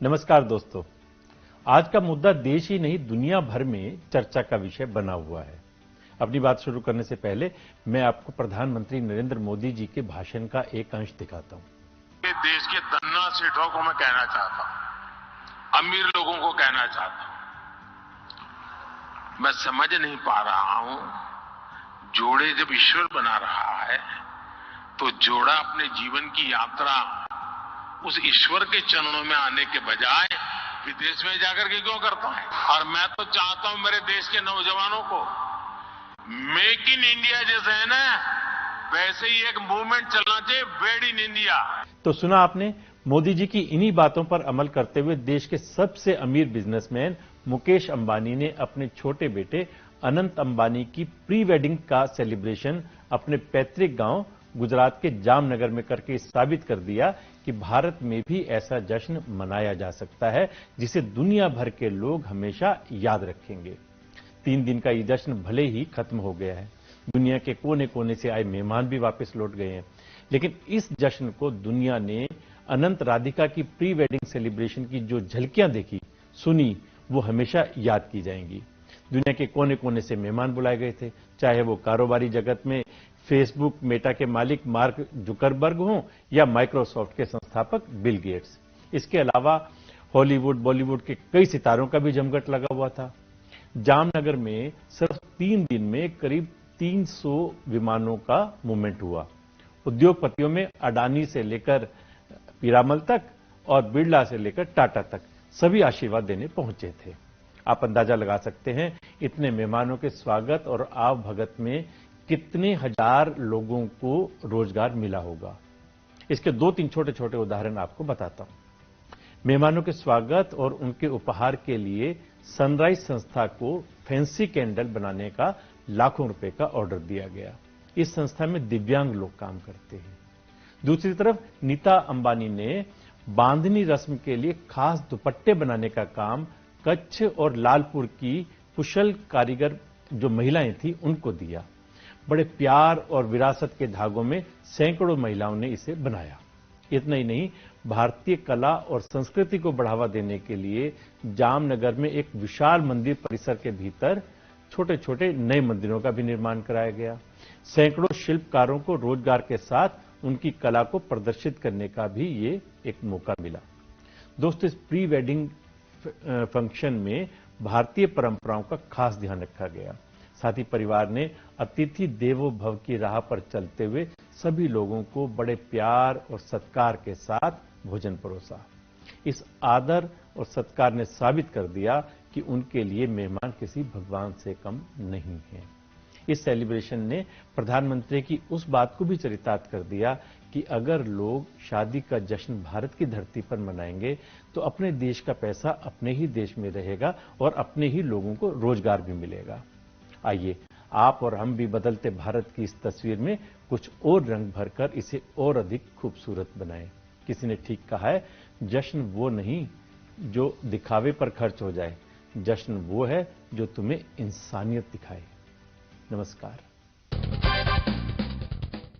नमस्कार दोस्तों। आज का मुद्दा देश ही नहीं दुनिया भर में चर्चा का विषय बना हुआ है। अपनी बात शुरू करने से पहले मैं आपको प्रधानमंत्री नरेंद्र मोदी जी के भाषण का एक अंश दिखाता हूं। देश के धन्ना सेठों को मैं कहना चाहता हूं, अमीर लोगों को कहना चाहता हूं, मैं समझ नहीं पा रहा हूं, जोड़े जब ईश्वर बना रहा है तो जोड़ा अपने जीवन की यात्रा उस ईश्वर के चरणों में आने के बजाय विदेश में जाकर के क्यों करता है। और मैं तो चाहता हूं मेरे देश के नौजवानों को मेक इन इंडिया जैसे है ना, वैसे ही एक मूवमेंट चलना चाहिए, मेड इन इंडिया। तो सुना आपने, मोदी जी की इन्हीं बातों पर अमल करते हुए देश के सबसे अमीर बिजनेसमैन मुकेश अंबानी ने अपने छोटे बेटे अनंत अंबानी की प्री वेडिंग का सेलिब्रेशन अपने पैतृक गांव गुजरात के जामनगर में करके साबित कर दिया कि भारत में भी ऐसा जश्न मनाया जा सकता है जिसे दुनिया भर के लोग हमेशा याद रखेंगे। 3 दिन का ये जश्न भले ही खत्म हो गया है, दुनिया के कोने कोने से आए मेहमान भी वापस लौट गए हैं, लेकिन इस जश्न को दुनिया ने अनंत राधिका की प्री वेडिंग सेलिब्रेशन की जो झलकियां देखी सुनी वो हमेशा याद की जाएंगी। दुनिया के कोने कोने से मेहमान बुलाए गए थे, चाहे वो कारोबारी जगत में फेसबुक मेटा के मालिक मार्क जुकरबर्ग हों या माइक्रोसॉफ्ट के संस्थापक बिल गेट्स। इसके अलावा हॉलीवुड बॉलीवुड के कई सितारों का भी जमघट लगा हुआ था। जामनगर में सिर्फ 3 दिन में करीब 300 विमानों का मूवमेंट हुआ। उद्योगपतियों में अडानी से लेकर पीरामल तक और बिरला से लेकर टाटा तक सभी आशीर्वाद देने पहुंचे थे। आप अंदाजा लगा सकते हैं इतने मेहमानों के स्वागत और आवभगत में कितने हजार लोगों को रोजगार मिला होगा। इसके 2-3 छोटे छोटे उदाहरण आपको बताता हूं। मेहमानों के स्वागत और उनके उपहार के लिए सनराइज संस्था को फैंसी कैंडल बनाने का लाखों रुपए का ऑर्डर दिया गया। इस संस्था में दिव्यांग लोग काम करते हैं। दूसरी तरफ नीता अंबानी ने बांधनी रस्म के लिए खास दुपट्टे बनाने का काम कच्छ और लालपुर की कुशल कारीगर जो महिलाएं थी उनको दिया। बड़े प्यार और विरासत के धागों में सैकड़ों महिलाओं ने इसे बनाया। इतना ही नहीं, भारतीय कला और संस्कृति को बढ़ावा देने के लिए जामनगर में एक विशाल मंदिर परिसर के भीतर छोटे छोटे नए मंदिरों का भी निर्माण कराया गया। सैकड़ों शिल्पकारों को रोजगार के साथ उनकी कला को प्रदर्शित करने का भी ये एक मौका मिला। दोस्तों, इस प्री वेडिंग फंक्शन में भारतीय परंपराओं का खास ध्यान रखा गया। साथ ही परिवार ने अतिथि देवो भव की राह पर चलते हुए सभी लोगों को बड़े प्यार और सत्कार के साथ भोजन परोसा। इस आदर और सत्कार ने साबित कर दिया कि उनके लिए मेहमान किसी भगवान से कम नहीं है। इस सेलिब्रेशन ने प्रधानमंत्री की उस बात को भी चरितार्थ कर दिया कि अगर लोग शादी का जश्न भारत की धरती पर मनाएंगे तो अपने देश का पैसा अपने ही देश में रहेगा और अपने ही लोगों को रोजगार भी मिलेगा। आइए आप और हम भी बदलते भारत की इस तस्वीर में कुछ और रंग भरकर इसे और अधिक खूबसूरत बनाएं। किसी ने ठीक कहा है, जश्न वो नहीं जो दिखावे पर खर्च हो जाए, जश्न वो है जो तुम्हें इंसानियत दिखाए। नमस्कार।